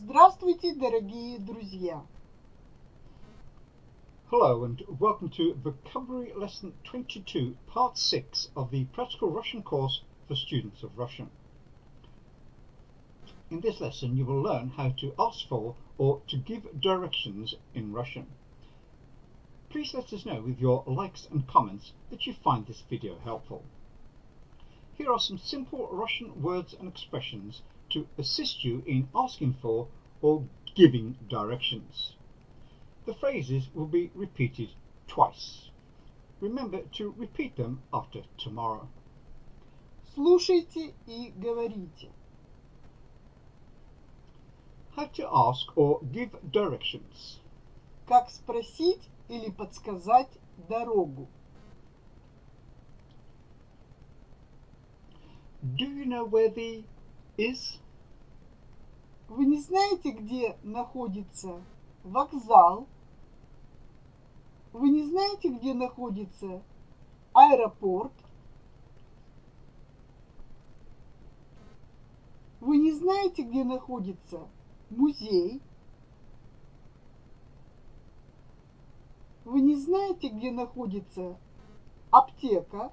Здравствуйте, дорогие друзья! Hello and welcome to Vocabulary Lesson 22, Part 6 of the Practical Russian course for students of Russian. In this lesson you will learn how to ask for or to give directions in Russian. Please let us know with your likes and comments that you find this video helpful. Here are some simple Russian words and expressions to assist you in asking for or giving directions. The phrases will be repeated twice. Remember to repeat them after tomorrow. Слушайте и говорите. How to ask or give directions. Как спросить или подсказать дорогу? Do you know where the is? Вы не знаете, где находится вокзал? Вы не знаете, где находится аэропорт? Вы не знаете, где находится музей? Вы не знаете, где находится аптека?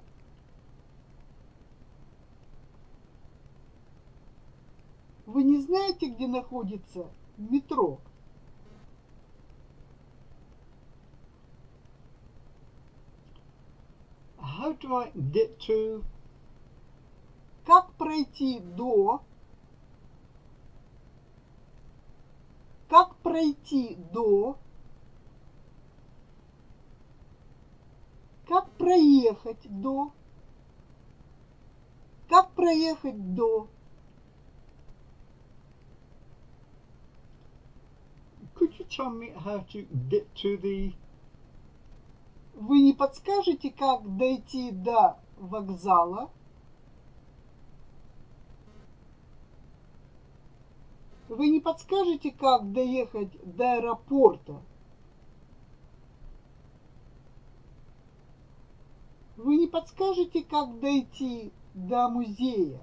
Вы не знаете, где находится метро? How do I get to? Как пройти до? Как пройти до? Как проехать до? Как проехать до? Could you tell me how to get to the? Вы не подскажете, как дойти до вокзала? Вы не подскажете, как доехать до аэропорта? Вы не подскажете, как дойти до музея?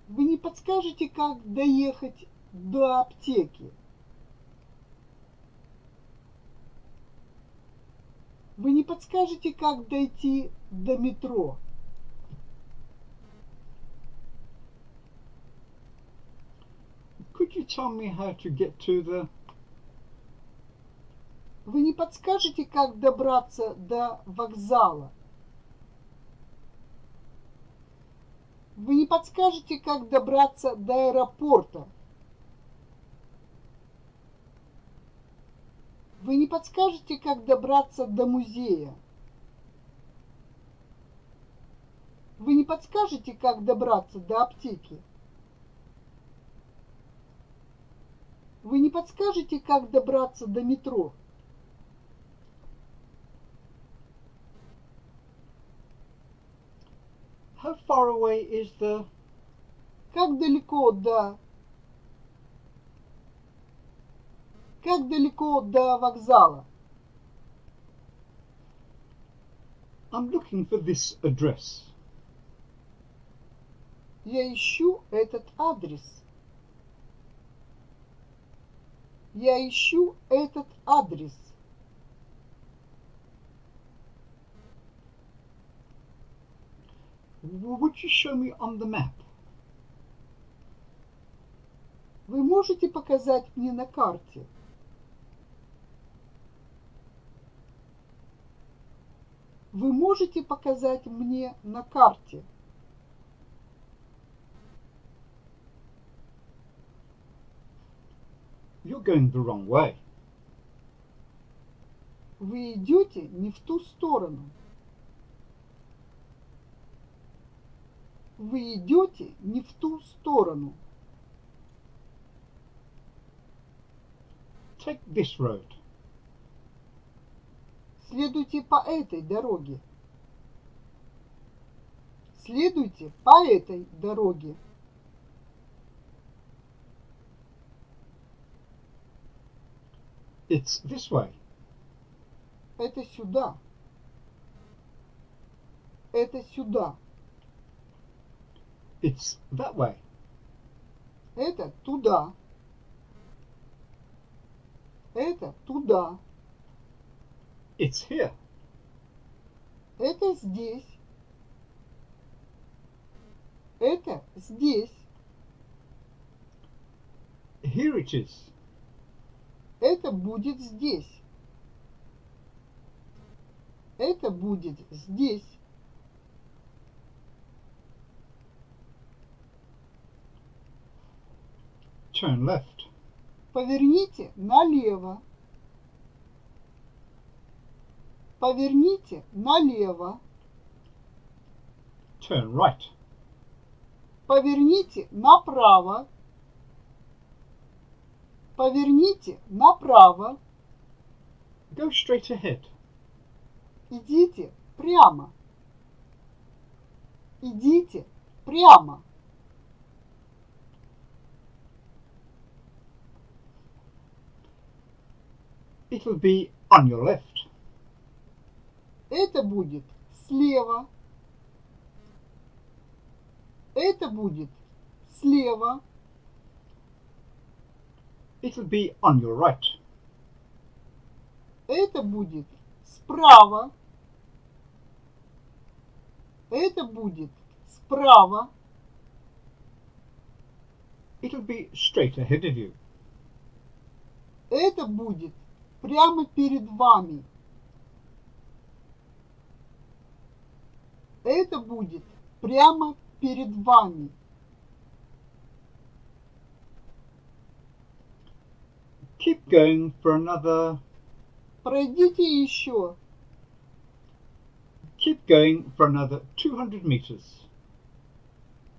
Вы не подскажете, как доехать до аптеки? Вы не подскажете, как дойти до метро? Could you tell me how to get to the? Вы не подскажете, как добраться до вокзала? Вы не подскажете, как добраться до аэропорта? Вы не подскажете, как добраться до музея? Вы не подскажете, как добраться до аптеки? Вы не подскажете, как добраться до метро? How far away is the? Как далеко до? Как далеко до вокзала? I'm looking for this address. Я ищу этот адрес. Я ищу этот адрес. Would you show me on the map? Вы можете показать мне на карте? Вы можете показать мне на карте? You're going the wrong way. Вы идете не в ту сторону. Вы идете не в ту сторону. Take this road. Следуйте по этой дороге. Следуйте по этой дороге. It's this way. Это сюда. Это сюда. It's that way. Это туда. Это туда. It's here. Это здесь. Это здесь. Here it is. Это будет здесь. Это будет здесь. Turn left. Поверните налево. Поверните налево. Turn right. Поверните направо. Поверните направо. Go straight ahead. Идите прямо. Идите прямо. It'll be on your left. Это будет слева. Это будет слева. It'll be on your right. Это будет справа. Это будет справа. It'll be straight ahead of you. Это будет прямо перед вами. Это будет прямо перед вами. Keep going for another. Пройдите еще. Keep going for another 200 meters.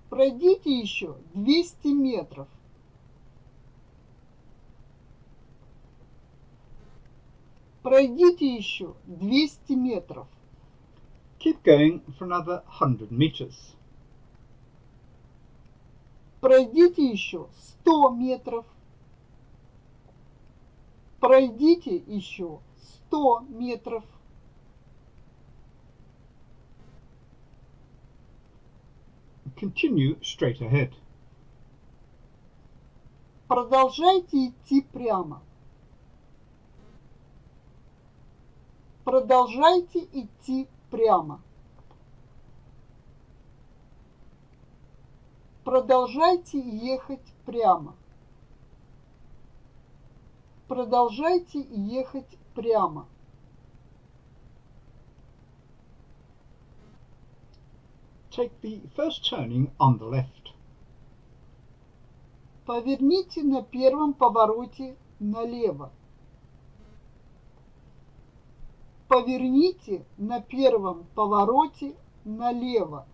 Пройдите еще 200 метров. Пройдите еще 200 метров. Keep going for another 100 meters. Пройдите еще 100 метров. Пройдите еще 100 метров. Continue straight ahead. Продолжайте идти прямо. Продолжайте идти прямо. Продолжайте ехать прямо. Продолжайте ехать прямо. Take the first turning on the left. Поверните на первом повороте налево. Поверните на первом повороте налево.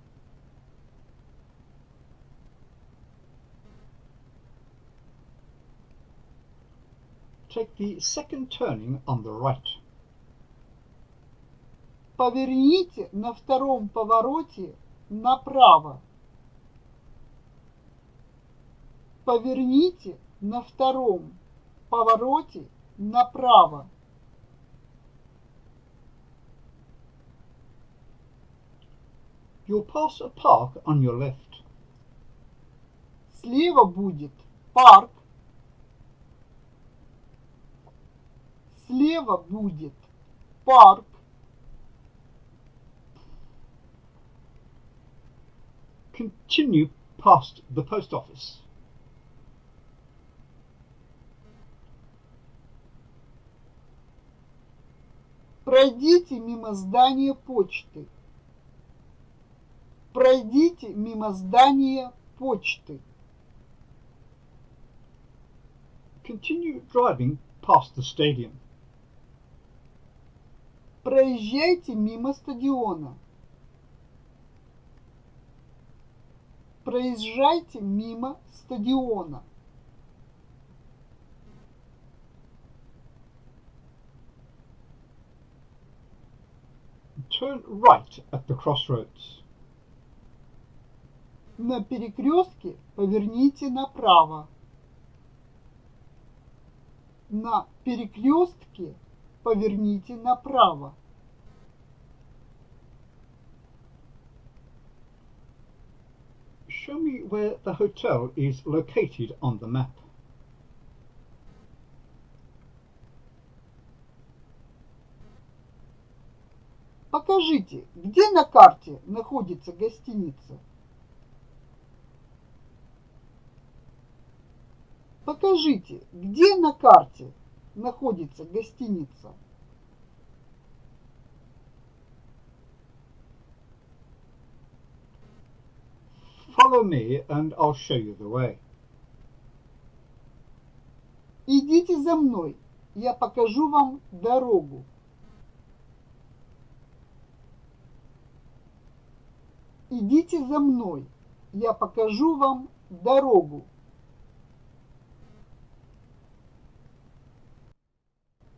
Take the second turning on the right. Поверните на втором повороте направо. Поверните на втором повороте направо. You'll pass a park on your left. Слева будет парк. Слева будет парк. Continue past the post office. Пройдите мимо здания почты. Пройдите мимо здания почты. Continue driving past the stadium. Проезжайте мимо стадиона. Проезжайте мимо стадиона. Turn right at the crossroads. На перекрестке поверните направо. На перекрестке поверните направо. Show me where the hotel is located on the map. Покажите, где на карте находится гостиница. Покажите, где на карте находится гостиница. Follow me and I'll show you the way. Идите за мной, я покажу вам дорогу. Идите за мной, я покажу вам дорогу.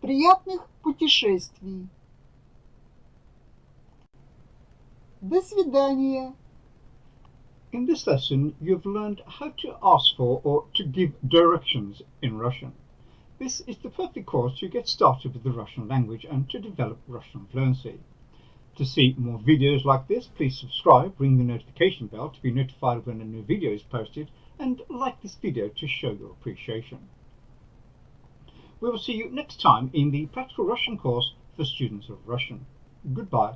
Приятных путешествий. До свидания. In this lesson, you've learned how to ask for or to give directions in Russian. This is the perfect course to get started with the Russian language and to develop Russian fluency. To see more videos like this, please subscribe, ring the notification bell to be notified when a new video is posted, and like this video to show your appreciation. We will see you next time in the Practical Russian course for students of Russian. Goodbye.